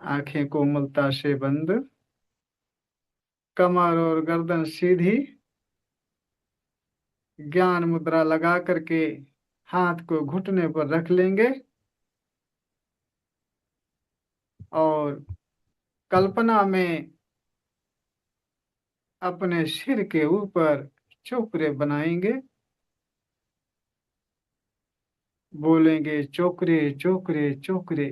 आंखें कोमलता से बंद, कमर और गर्दन सीधी, ज्ञान मुद्रा लगा करके हाथ को घुटने पर रख लेंगे और कल्पना में अपने सिर के ऊपर चोकरे बनाएंगे। बोलेंगे चोकरे चोकरे चोकरे,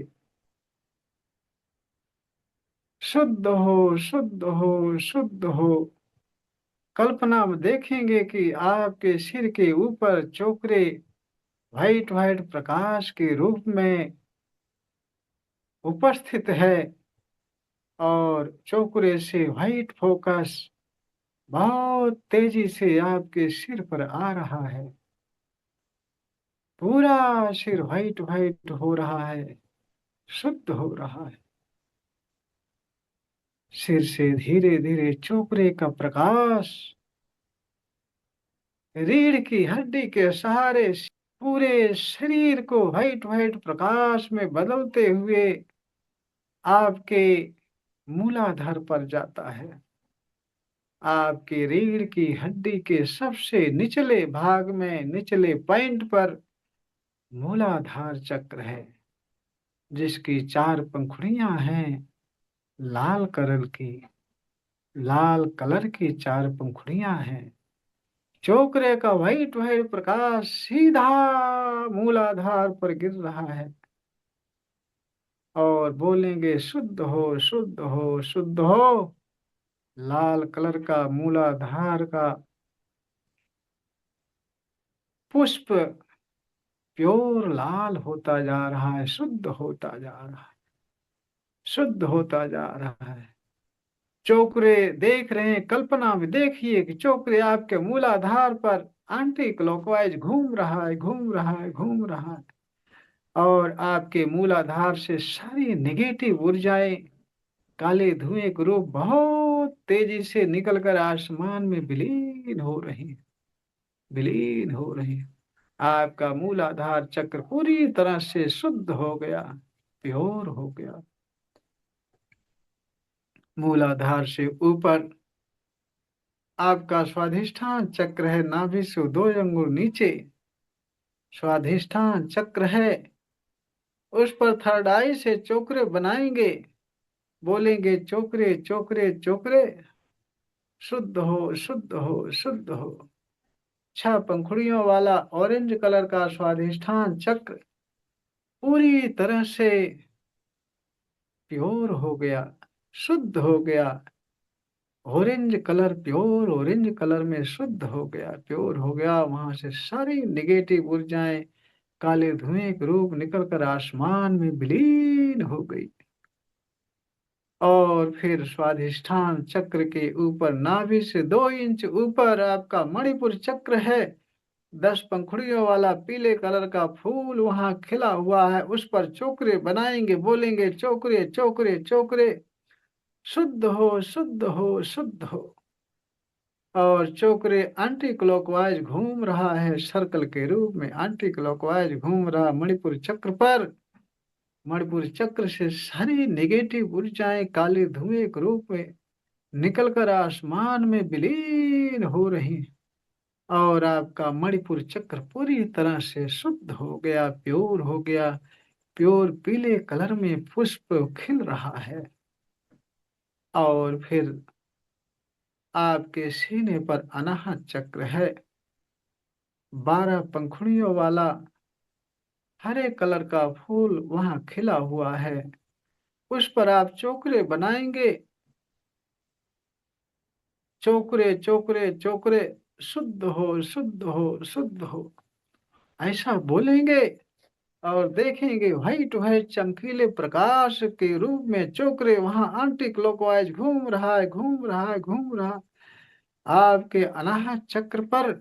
शुद्ध हो शुद्ध हो शुद्ध हो। कल्पना में देखेंगे कि आपके सिर के ऊपर चोकरे वाइट वाइट प्रकाश के रूप में उपस्थित है और चोकरे से वाइट फोकस बहुत तेजी से आपके सिर पर आ रहा है। पूरा सिर वाइट वाइट हो रहा है, शुद्ध हो रहा है। सिर से धीरे धीरे चोकरे का प्रकाश रीढ़ की हड्डी के सहारे पूरे शरीर को वाइट वाइट प्रकाश में बदलते हुए आपके मूलाधार पर जाता है। आपकी रीढ़ की हड्डी के सबसे निचले भाग में निचले पॉइंट पर मूलाधार चक्र है, जिसकी 4 पंखुड़ियां हैं। लाल कलर की, लाल कलर की 4 पंखुड़ियां हैं। चोकरे का वाइट वाइट प्रकाश सीधा मूलाधार पर गिर रहा है और बोलेंगे शुद्ध हो शुद्ध हो शुद्ध हो। लाल कलर का मूलाधार का पुष्प प्योर लाल होता जा रहा है, शुद्ध होता जा रहा है, शुद्ध होता जा रहा है। चोकरे देख रहे हैं, कल्पना में देखिए कि चोकरे आपके मूलाधार पर एंटी क्लॉकवाइज घूम रहा है, घूम रहा है, घूम रहा है और आपके मूलाधार से सारी नेगेटिव ऊर्जाएं काले धुएं के रूप बहुत तेजी से निकलकर आसमान में विलीन हो रही हैं, विलीन हो रही हैं। आपका मूलाधार चक्र पूरी तरह से शुद्ध हो गया, प्योर हो गया। मूलाधार से ऊपर आपका स्वाधिष्ठान चक्र है, नाभि से 2 अंगुल नीचे स्वाधिष्ठान चक्र है। उस पर थर्ड आई से चोकरे बनाएंगे। बोलेंगे चोकरे चोकरे चोकरे, शुद्ध हो शुद्ध हो शुद्ध हो। 6 पंखुड़ियों वाला ऑरेंज कलर का स्वाधिष्ठान चक्र पूरी तरह से प्योर हो गया, शुद्ध हो गया। Orange colour, pure orange colour में शुद्ध हो गया, प्योर हो गया। वहां से सारी नेगेटिव ऊर्जाएं काले धुएं के रूप निकलकर आसमान में विलीन हो गई। और फिर स्वाधिष्ठान चक्र के ऊपर नाभि से 2 इंच ऊपर आपका मणिपुर चक्र है। 10 पंखुड़ियों वाला पीले कलर का फूल वहां खिला हुआ है, उस पर चोकरे बनाएंगे। बोलेंगे चोकरे चोकरे चोकरे, शुद्ध हो शुद्ध हो शुद्ध हो। और चोकरे एंटी क्लॉकवाइज घूम रहा है, सर्कल के रूप में एंटी क्लॉकवाइज घूम रहा मणिपुर चक्र पर। मणिपुर चक्र से सारी नेगेटिव ऊर्जाएं काले धुएं के रूप में निकलकर आसमान में विलीन हो रही हैं। और आपका मणिपुर चक्र पूरी तरह से शुद्ध हो गया, प्योर हो गया। प्योर पीले कलर में पुष्प खिल रहा है। और फिर आपके सीने पर अनाहत चक्र है, 12 पंखुड़ियों वाला हरे कलर का फूल वहां खिला हुआ है। उस पर आप चोकरे बनाएंगे। चोकरे चोकरे चोकरे, शुद्ध हो शुद्ध हो शुद्ध हो, ऐसा बोलेंगे। और देखेंगे व्हाइट व्हाइट चमकीले प्रकाश के रूप में चोकरे वहां एंटी क्लॉकवाइज घूम रहा है, घूम रहा है, घूम रहा। आपके अनाहत चक्र पर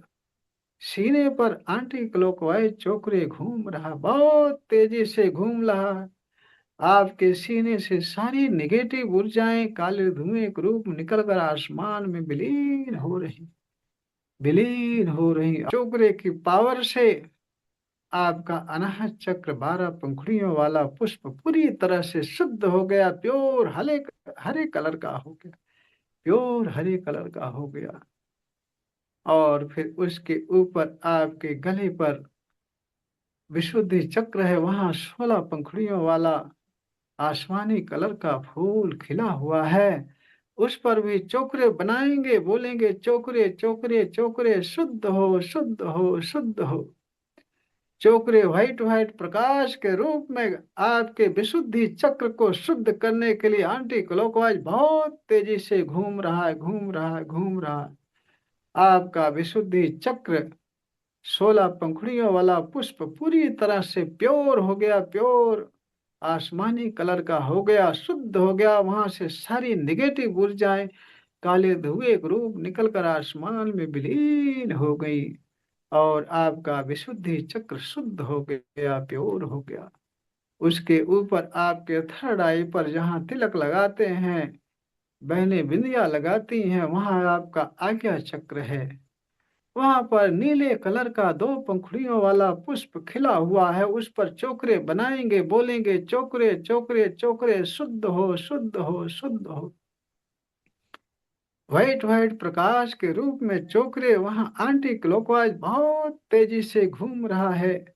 सीने पर एंटी क्लॉकवाइज चोकरे घूम रहा, बहुत तेजी से घूम रहा है। आपके सीने से सारी नेगेटिव ऊर्जाएं काले धुएं के रूप में निकलकर आसमान में विलीन हो रही, विलीन हो रही। चोकरे की पावर से आपका अनाहत चक्र 12 पंखुड़ियों वाला पुष्प पूरी तरह से शुद्ध हो गया, प्योर हरे हरे कलर का हो गया, प्योर हरे कलर का हो गया। और फिर उसके ऊपर आपके गले पर विशुद्धि चक्र है, वहां 16 पंखुड़ियों वाला आसमानी कलर का फूल खिला हुआ है। उस पर भी चोकरे बनाएंगे, बोलेंगे चोकरे चोकरे चोकरे, शुद्ध हो शुद्ध हो शुद्ध हो। चोकरे व्हाइट व्हाइट प्रकाश के रूप में आपके विशुद्धि चक्र को शुद्ध करने के लिए एंटी क्लॉकवाइज बहुत तेजी से घूम रहा है, घूम रहा है, घूम रहा है। आपका विशुद्धि चक्र 16 पंखुड़ियों वाला पुष्प पूरी तरह से प्योर हो गया, प्योर आसमानी कलर का हो गया, शुद्ध हो गया। वहां से सारी निगेटिव ऊर्जाएं काले धुएं के रूप निकलकर आसमान में विलीन हो गई, और आपका विशुद्धि चक्र शुद्ध हो गया, प्योर हो गया। उसके ऊपर आपके थर्ड आई पर जहाँ तिलक लगाते हैं, बहनें बिंदिया लगाती हैं, वहां आपका आज्ञा चक्र है। वहां पर नीले कलर का 2 पंखुड़ियों वाला पुष्प खिला हुआ है, उस पर चोकरे बनाएंगे, बोलेंगे चोकरे चोकरे चोकरे, शुद्ध हो शुद्ध हो शुद्ध हो। व्हाइट व्हाइट प्रकाश के रूप में चोकरे वहां एंटी क्लॉकवाइज बहुत तेजी से घूम रहा है,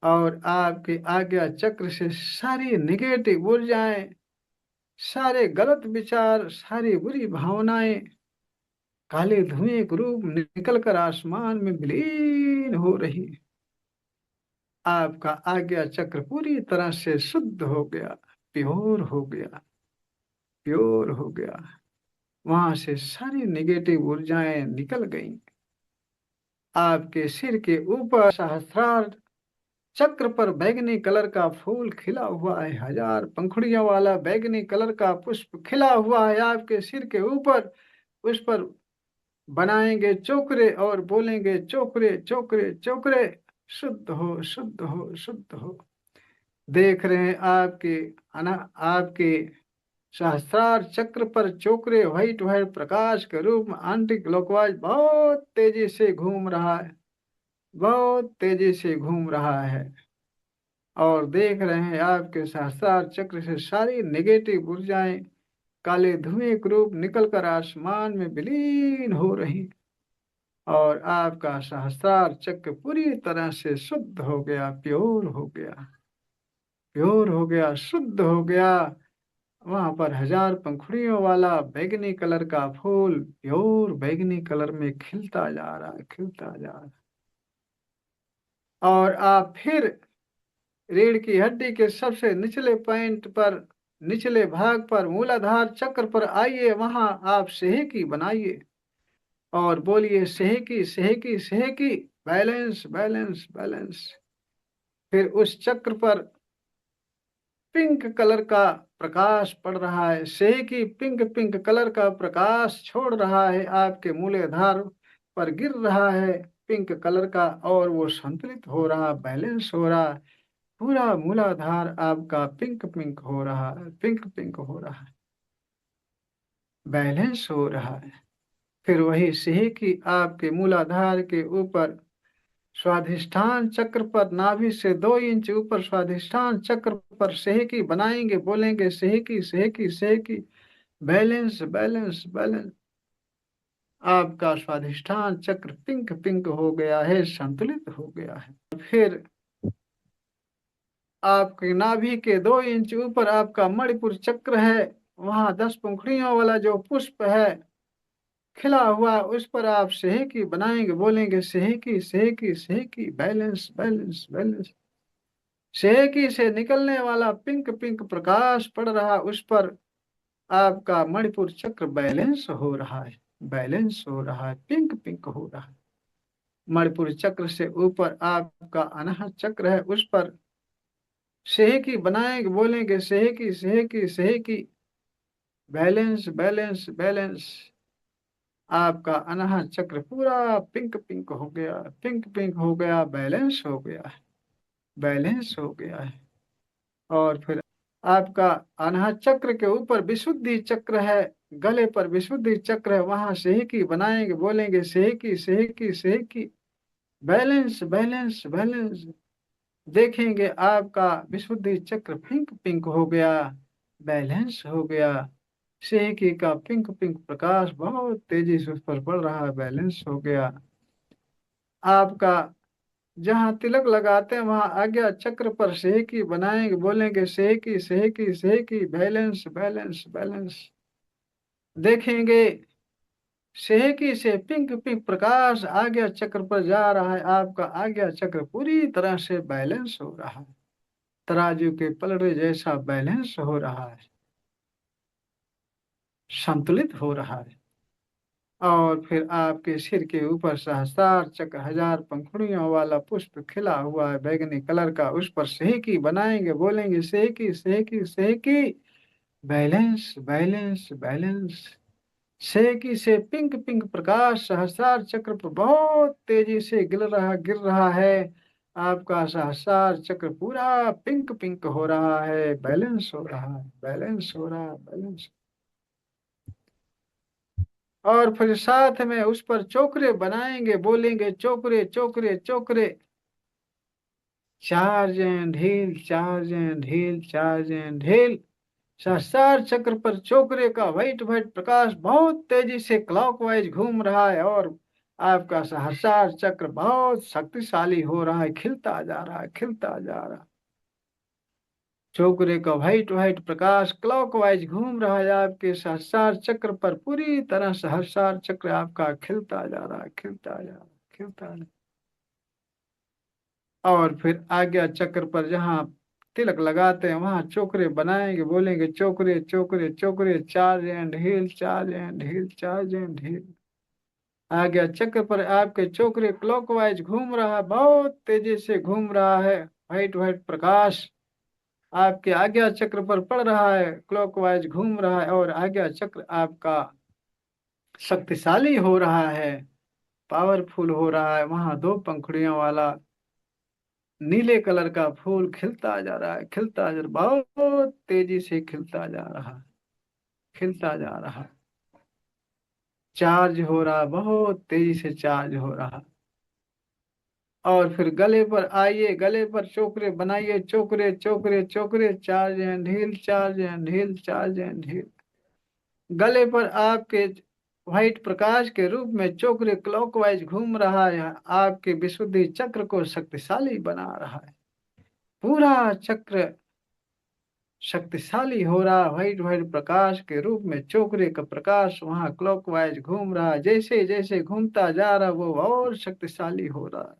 और आपके आज्ञा चक्र से सारी निगेटिव ऊर्जाएं, सारे गलत विचार, सारी बुरी भावनाएं काले धुएं के रूप निकलकर आसमान में विलीन हो रही है। आपका आज्ञा चक्र पूरी तरह से शुद्ध हो गया, प्योर हो गया, प्योर हो गया। वहां से सारी निगेटिव ऊर्जाएं निकल गईं। आपके सिर के ऊपर सहस्रार चक्र पर बैगनी कलर का फूल खिला हुआ है, 1000 पंखुड़ियों वाला बैगनी कलर का पुष्प खिला हुआ है आपके सिर के ऊपर। उस पर बनाएंगे चोकरे और बोलेंगे चोकरे चोकरे चोकरे, शुद्ध हो शुद्ध हो शुद्ध हो। देख रहे हैं आपके सहस्रार चक्र पर चोकरे व्हाइट व्हाइट प्रकाश के रूप में एंटी क्लॉकवाइज बहुत तेजी से घूम रहा है, बहुत तेजी से घूम रहा है। और देख रहे हैं आपके सहस्रार चक्र से सारी नेगेटिव ऊर्जाएं काले धुएं के रूप निकलकर आसमान में विलीन हो रही, और आपका सहस्रार चक्र पूरी तरह से शुद्ध हो गया, प्योर हो गया, प्योर हो गया, शुद्ध हो गया। वहां पर 1000 पंखुड़ियों वाला बैगनी कलर का फूल प्योर बैगनी कलर में खिलता जा रहा है, खिलता जा रहा है। और आप फिर रीढ़ की हड्डी के सबसे निचले पॉइंट पर, निचले भाग पर मूलाधार चक्र पर आइए, वहां आप सेहकी बनाइए और बोलिए सेहकी सेहकी सेहकी, बैलेंस बैलेंस बैलेंस। फिर उस चक्र पर पिंक कलर का प्रकाश पड़ रहा है, सेहकी पिंक पिंक कलर का प्रकाश छोड़ रहा है, आपके मूलाधार पर गिर रहा है पिंक कलर का, और वो संतुलित हो रहा, बैलेंस हो रहा। पूरा मूलाधार आपका पिंक पिंक हो रहा है, पिंक पिंक हो रहा है, बैलेंस हो रहा है। फिर वही सिंह की आपके मूलाधार के ऊपर स्वाधिष्ठान चक्र पर, नाभि से 2 इंच ऊपर स्वाधिष्ठान चक्र पर सेहकी बनाएंगे, बोलेंगे सेहकी सेहकी सेहकी, बैलेंस बैलेंस बैलेंस। आपका स्वाधिष्ठान चक्र पिंक पिंक हो गया है, संतुलित हो गया है। फिर आपके नाभि के 2 इंच ऊपर आपका मणिपुर चक्र है, वहां 10 पंखुड़ियों वाला जो पुष्प है खिला हुआ, उस पर आप सेहकी बनाएंगे, बोलेंगे सेहकी सेहकी सेहकी, बैलेंस बैलेंस बैलेंस। सेहकी से निकलने वाला पिंक पिंक प्रकाश पड़ रहा, उस पर आपका मणिपुर चक्र बैलेंस हो रहा है, बैलेंस हो रहा है, पिंक पिंक हो रहा है। मणिपुर चक्र से ऊपर आपका अनाहत चक्र है, उस पर सेहकी बनाएंगे, बोलेंगे सेहकी सेहकी सेहकी, बैलेंस बैलेंस बैलेंस। आपका अनाहत चक्र पूरा पिंक पिंक हो गया, पिंक पिंक हो गया, बैलेंस हो गया है, बैलेंस हो गया है। और फिर आपका अनाहत चक्र के ऊपर विशुद्धि चक्र है, गले पर विशुद्धि चक्र है, वहां सेहकी बनाएंगे, बोलेंगे सेहकी सेहकी सेहकी, बैलेंस बैलेंस बैलेंस। देखेंगे आपका विशुद्धि चक्र पिंक पिंक हो गया, बैलेंस हो गया। सेहकी का पिंक पिंक प्रकाश बहुत तेजी से उस पर पड़ रहा है, बैलेंस हो गया। आपका जहाँ तिलक लगाते हैं वहां आज्ञा चक्र पर सेहकी बनाएंगे, बोलेंगे सेहकी सेहकी सेहकी, बैलेंस बैलेंस बैलेंस। देखेंगे सेहकी से पिंक पिंक प्रकाश आज्ञा चक्र पर जा रहा है, आपका आज्ञा चक्र पूरी तरह से बैलेंस हो रहा है, तराजू के पलड़े जैसा बैलेंस हो रहा है, संतुलित हो रहा है। और फिर आपके सिर के ऊपर सहस्त्रार चक्र 1000 पंखुड़ियों वाला पुष्प खिला हुआ है बैगनी कलर का, उस पर सेहकी बनाएंगे, बोलेंगे सेहकी सेहकी सेहकी, बैलेंस बैलेंस बैलेंस। सेहकी से पिंक पिंक प्रकाश सहस्त्रार चक्र पर बहुत तेजी से गिर रहा है। आपका सहस्त्रार चक्र पूरा पिंक पिंक हो रहा है, बैलेंस हो रहा है, बैलेंस हो रहा है, बैलेंस। और फिर साथ में उस पर चोकरे बनाएंगे, बोलेंगे चोकरे चोकरे चोकरे, charge and heal charge and heal charge and heal. सहस्त्रार चक्र पर चोकरे का व्हाइट व्हाइट प्रकाश बहुत तेजी से क्लॉकवाइज घूम रहा है, और आपका सहस्त्रार चक्र बहुत शक्तिशाली हो रहा है, खिलता जा रहा है, खिलता जा रहा है। चोकरे का व्हाइट व्हाइट प्रकाश क्लॉकवाइज घूम रहा है आपके सहस्त्रार चक्र पर, पूरी तरह सहस्त्रार चक्र आपका खिलता जा रहा है, खिलता जा रहा है, खिलता जा रहा है। और फिर आज्ञा चक्र पर जहाँ तिलक लगाते हैं वहां चोकरे बनाएंगे, बोलेंगे चोकरे चोकरे चोकरे, charge and heal charge and heal charge and heal. आज्ञा चक्र पर आपके चोकरे क्लॉकवाइज घूम रहा है, बहुत तेजी से घूम रहा है, व्हाइट व्हाइट प्रकाश आपके आज्ञा चक्र पर पड़ रहा है, क्लॉकवाइज घूम रहा है, और आज्ञा चक्र आपका शक्तिशाली हो रहा है, पावरफुल हो रहा है। वहां 2 पंखुड़ियों वाला नीले कलर का फूल खिलता जा रहा है, खिलता जा रहा है, बहुत तेजी से खिलता जा रहा है, खिलता जा रहा है, चार्ज हो रहा है, बहुत तेजी से चार्ज हो रहा है। और फिर गले पर आइए, गले पर चोकरे बनाइए, चोकरे चोकरे चोकरे, charge and heal charge and heal charge and heal. गले पर आपके व्हाइट प्रकाश के रूप में चोकरे क्लॉकवाइज घूम रहा है, आपके विशुद्धि चक्र को शक्तिशाली बना रहा है, पूरा चक्र शक्तिशाली हो रहा, व्हाइट व्हाइट प्रकाश के रूप में चोकरे का प्रकाश वहां क्लॉकवाइज घूम रहा, जैसे जैसे घूमता जा रहा वो और शक्तिशाली हो रहा,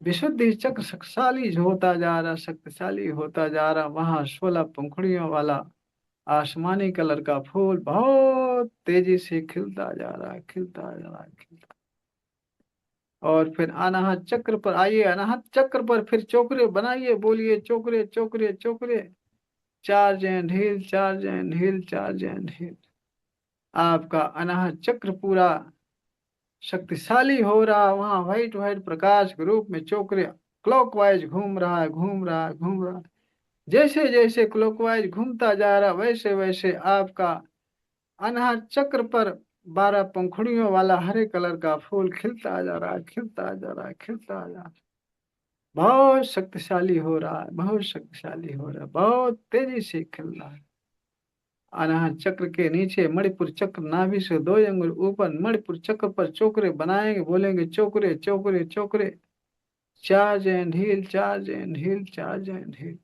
विशुद्धि चक्र शक्तिशाली होता जा रहा, शक्तिशाली होता जा रहा। वहां 16 पंखुड़ियों वाला आसमानी कलर का फूल बहुत तेजी से खिलता जा रहा है, खिलता जा रहा है, खिलता। और फिर अनाहत चक्र पर आइए, अनाहत चक्र पर फिर चोकरे बनाइए, बोलिए चोकरे चोकरे चोकरे, charge and heal charge and heal charge and heal. आपका अनाहत चक्र पूरा शक्तिशाली हो रहा, वहां व्हाइट व्हाइट प्रकाश के रूप में चोकरे क्लॉकवाइज घूम रहा है, घूम रहा है, घूम रहा है। जैसे जैसे क्लॉकवाइज घूमता जा रहा वैसे वैसे आपका अनाहत चक्र पर 12 पंखुड़ियों वाला हरे कलर का फूल खिलता जा रहा है, खिलता जा रहा है, खिलता जा रहा है, बहुत शक्तिशाली हो रहा है, बहुत शक्तिशाली हो रहा है, बहुत तेजी से खिल रहा है। अनाहत चक्र के नीचे मणिपुर चक्र, नाभि से 2 अंगुल ऊपर मणिपुर चक्र पर चोकरे बनाएंगे, बोलेंगे चोकरे चोकरे चोकरे, charge and heal charge and heal charge and heal.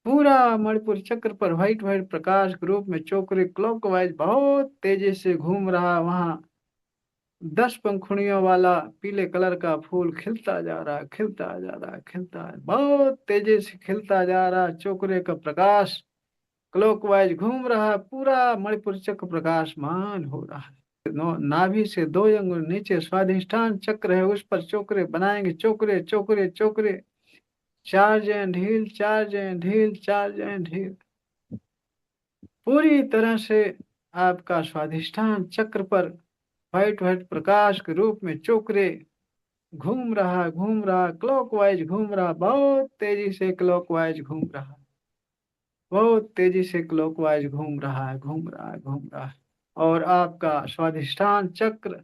पूरा मणिपुर चक्र पर व्हाइट व्हाइट प्रकाश के रूप में चोकरे क्लॉकवाइज बहुत तेजी से घूम रहा, वहां 10 पंखुड़ियों वाला पीले कलर का फूल खिलता जा रहा, खिलता जा रहा, खिलता है, बहुत तेजी से खिलता जा रहा, चोकरे का प्रकाश क्लॉकवाइज घूम रहा, पूरा मणिपुर चक्र प्रकाशमान हो रहा है। नाभि से 2 अंगुल नीचे स्वाधिष्ठान चक्र है, उस पर चोकरे बनाएंगे, चोकरे चोकरे चोकरे, charge and heal charge and heal charge and heal. पूरी तरह से आपका स्वाधिष्ठान चक्र पर व्हाइट व्हाइट प्रकाश के रूप में चोकरे घूम रहा क्लॉकवाइज घूम रहा, बहुत तेजी से क्लॉकवाइज घूम रहा, बहुत तेजी से क्लॉकवाइज घूम रहा है, घूम रहा है, घूम रहा है। और आपका स्वाधिष्ठान चक्र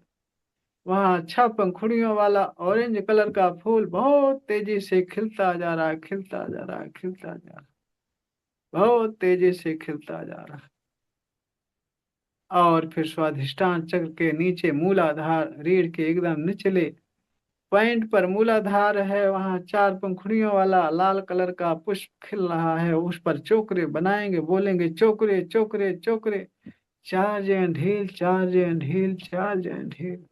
वहाँ 6 पंखुड़ियों वाला ऑरेंज कलर का फूल बहुत तेजी से खिलता जा रहा है, खिलता जा रहा है, खिलता जा रहा है, बहुत तेजी से खिलता जा रहा है। और फिर स्वाधिष्ठान चक्र के नीचे मूलाधार, रीढ़ के एकदम निचले पॉइंट पर मूलाधार है, वहाँ 4 पंखुड़ियों वाला लाल कलर का पुष्प खिल रहा है। उस पर चोकरे बनाएंगे, बोलेंगे चोकरे चोकरे चोकरे, charge and heal, charge and heal, charge and heal.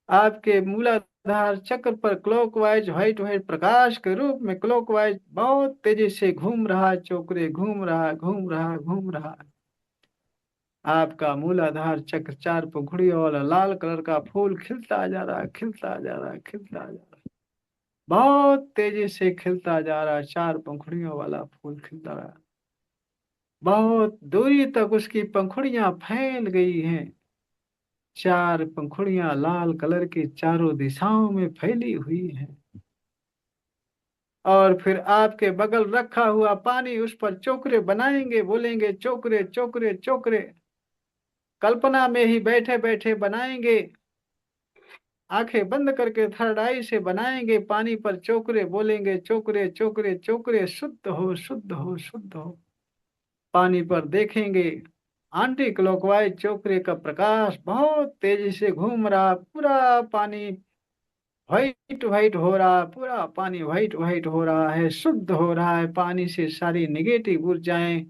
आपके मूलाधार चक्र पर क्लॉकवाइज व्हाइट व्हाइट प्रकाश के रूप में क्लॉकवाइज बहुत तेजी से घूम रहा है, चोकरे घूम रहा है, घूम रहा है, घूम रहा है। आपका मूलाधार चक्र 4 पंखुड़ियों वाला लाल कलर का फूल खिलता जा रहा है, खिलता जा रहा है, खिलता जा रहा है, बहुत तेजी से खिलता जा रहा है। 4 पंखुड़ियों वाला फूल खिलता रहा है, बहुत दूरी तक उसकी पंखुड़ियां फैल गई हैं। 4 पंखुड़ियां लाल कलर की चारों दिशाओं में फैली हुई हैं। और फिर आपके बगल रखा हुआ पानी, उस पर चोकरे बनाएंगे, बोलेंगे चोकरे चोकरे चोकरे, कल्पना में ही बैठे बैठे बनाएंगे, आंखें बंद करके थर्ड आई से बनाएंगे, पानी पर चोकरे बोलेंगे चोकरे चोकरे चोकरे, शुद्ध हो शुद्ध हो शुद्ध हो। पानी पर देखेंगे आंटी क्लॉकवाइज चोकरे का प्रकाश बहुत तेजी से घूम रहा, पूरा पानी व्हाइट व्हाइट हो रहा, पूरा पानी व्हाइट व्हाइट हो रहा है, शुद्ध हो रहा है। पानी से सारी निगेटिव ऊर्जाएं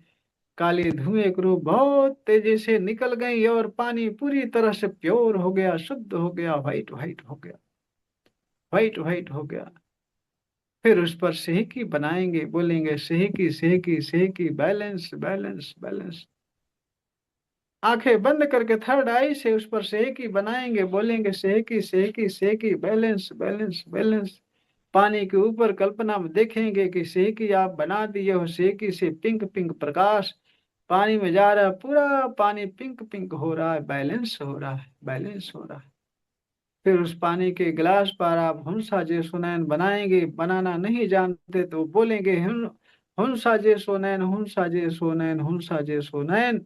काले धुएं के रूप बहुत तेजी से निकल गई और पानी पूरी तरह से प्योर हो गया, शुद्ध हो गया, व्हाइट व्हाइट हो गया, व्हाइट व्हाइट हो गया। फिर उस पर सेहकी बनाएंगे, बोलेंगे सेहकी सेहकी सेहकी, बैलेंस बैलेंस बैलेंस। आंखें बंद करके थर्ड आई से उस पर सेहकी बनाएंगे, बोलेंगे सेहकी सेहकी सेहकी, बैलेंस बैलेंस बैलेंस। पानी के ऊपर कल्पना में देखेंगे कि सेहकी आप बना दिए हो, सेहकी से पिंक पिंक प्रकाश पानी में जा रहा है, पूरा पानी पिंक पिंक हो रहा है, बैलेंस हो रहा है, बैलेंस हो रहा है। फिर उस पानी के गिलास पर आप हुंसा जे सुनैन बनाएंगे, बनाना नहीं जानते तो बोलेंगे हुंसा जे सोनैन, हुंसा जे सोनैन, हुंसा जे सोनैन।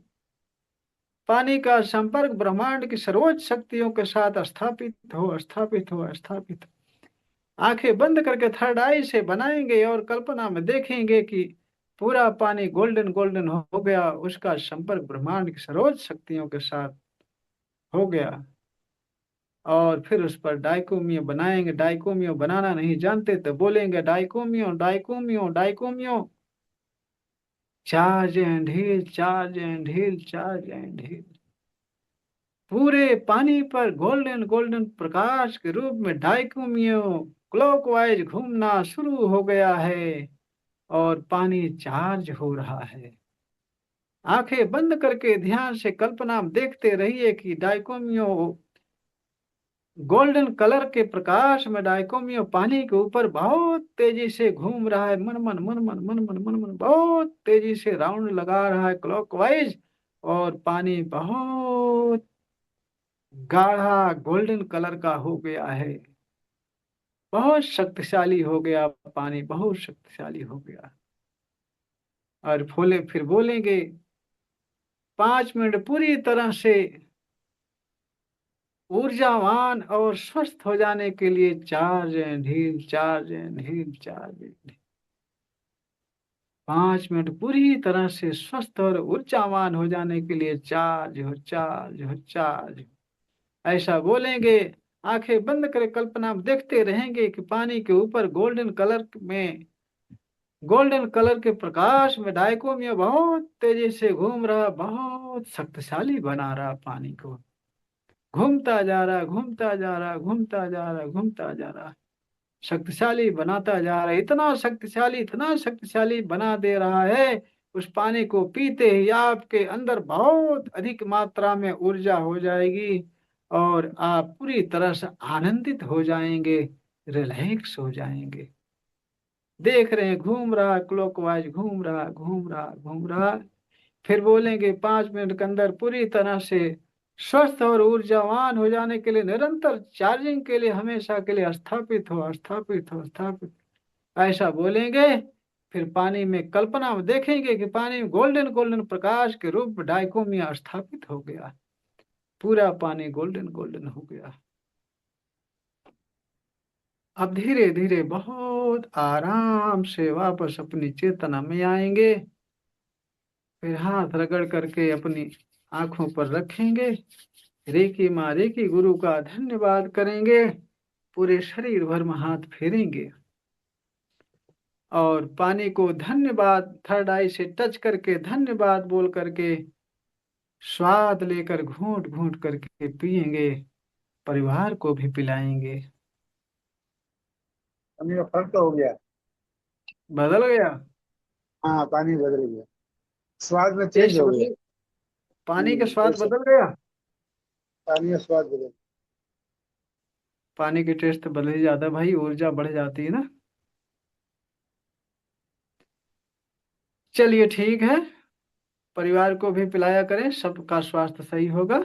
पानी का संपर्क ब्रह्मांड की सर्वोच्च शक्तियों के साथ स्थापित हो, स्थापित हो, स्थापित हो। आंखें बंद करके थर्ड आई से बनाएंगे और कल्पना में देखेंगे कि पूरा पानी गोल्डन गोल्डन हो गया, उसका संपर्क ब्रह्मांड की सर्वोच्च शक्तियों के साथ हो गया। और फिर उस पर डाइकोमियो बनाएंगे, डाइकोमियो बनाना नहीं जानते तो बोलेंगे डाइकोमियो डाइकोमियो डाइकोमियो, charge and heal, charge and heal, charge and heal. पूरे पानी पर गोल्डन गोल्डन प्रकाश के रूप में डाइकोमियो क्लॉकवाइज घूमना शुरू हो गया है और पानी चार्ज हो रहा है। आंखें बंद करके ध्यान से कल्पना में देखते रहिए कि डाइकोमियो गोल्डन कलर के प्रकाश में डाइकोमियो पानी के ऊपर बहुत तेजी से घूम रहा है, मन मन मन मन मन मन मन मन बहुत तेजी से राउंड लगा रहा है क्लॉकवाइज। और पानी बहुत गाढ़ा गोल्डन कलर का हो गया है, बहुत शक्तिशाली हो गया, पानी बहुत शक्तिशाली हो गया। और फूले फिर बोलेंगे 5 मिनट पूरी तरह से ऊर्जावान और स्वस्थ हो जाने के लिए charge and heal, charge and heal, charge and heal. 5 minute पूरी तरह से स्वस्थ और ऊर्जावान हो जाने के लिए चार्ज हो, चार्ज हो, चार्ज हो। ऐसा बोलेंगे, आंखें बंद करके कल्पना में देखते रहेंगे कि पानी के ऊपर गोल्डन कलर के प्रकाश में डाइकोमियो बहुत तेजी से घूम रहा, बहुत शक्तिशाली बना रहा पानी को, घूमता जा रहा, घूमता जा रहा, घूमता जा रहा, घूमता जा रहा, शक्तिशाली बनाता जा रहा है। इतना शक्तिशाली बना दे रहा है, उस पानी को पीते ही आपके अंदर बहुत अधिक मात्रा में ऊर्जा हो जाएगी और आप पूरी तरह से आनंदित हो जाएंगे, रिलैक्स हो जाएंगे। देख रहे हैं घूम रहा, क्लॉकवाइज घूम रहा, घूम रहा, घूम रहा। फिर बोलेंगे 5 मिनट के अंदर पूरी तरह से स्वस्थ और ऊर्जावान हो जाने के लिए, निरंतर चार्जिंग के लिए, हमेशा के लिए स्थापित हो, स्थापित हो, स्थापित। ऐसा बोलेंगे। फिर पानी में कल्पना में देखेंगे कि पानी में गोल्डन गोल्डन प्रकाश के रूप में डाइकोमिया स्थापित हो गया, पूरा पानी गोल्डन गोल्डन हो गया। अब धीरे धीरे बहुत आराम से वापस अपनी चेतना में आएंगे। फिर हाथ रगड़ करके अपनी आंखों पर रखेंगे। रेकी माँ रेकी गुरु का धन्यवाद करेंगे। पूरे शरीर भर में हाथ फेरेंगे और पानी को धन्यवाद थर्ड आई से टच करके धन्यवाद बोल करके स्वाद लेकर घूंट घूंट करके पिएंगे। परिवार को भी पिलाएंगे। पानी का फर्क तो हो गया। बदल गया। हाँ, पानी बदल गया, स्वाद में चेंज टेस्ट हो गया। बदल। पानी का स्वाद टेस्ट, बदल गया। पानी का स्वाद बदल। पानी की टेस्ट तो बदल ही जाता है भाई, ऊर्जा बढ़ जाती है ना। चलिए ठीक है। परिवार को भी पिलाया करें, सबका स्वास्थ्य सही होगा।